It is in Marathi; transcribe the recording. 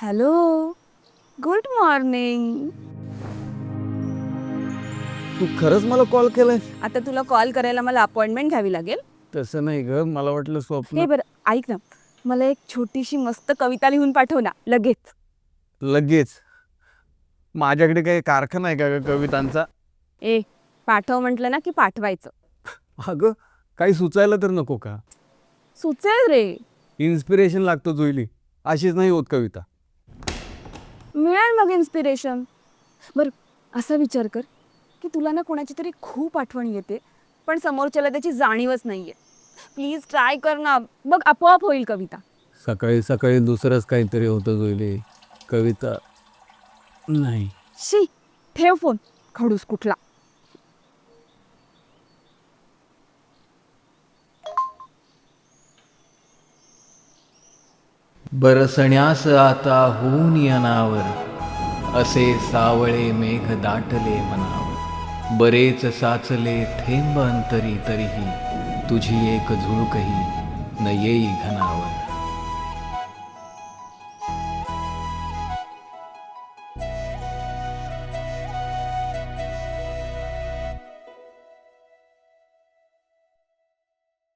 Hello, good morning. तू खरंच मला कॉल केलाय? आता तुला कॉल करायला मला अपॉइंटमेंट घ्यावी लागेल. तसं नाही ग, मला वाटलं स्वप्न. हे बरं, ऐक ना, मला एक छोटीशी मस्त कविता लिहून पाठव ना लगेच. लगेच? माझ्याकडे काही कारखाना आहे का ग कवितांचा? ए, पाठव म्हटलं ना की पाठवायचं. अगं, काही सुचायला तर नको का? सुचेल रे. इन्स्पिरेशन लागतो जुईली, अशीच नाही होत कविता. मिळेल मग इन्स्पिरेशन. बरं, असा विचार कर की तुला ना कोणाची तरी खूप आठवण येते, पण समोरच्याला त्याची जाणीवच नाहीये. प्लीज ट्राय कर ना, बघ आपोआप होईल कविता. सकाळी सकाळी दुसरंच काहीतरी होतं जुईली. कविता नाही. शी, ठेव फोन, खडूस कुठला. बरसण्यास आता होऊन यनावर, असे सावळे मेघ दाटले मनावर. बरेच साचले थेंब अंतरी तरीही, तुझी एक झुळूकही न येई घनावर.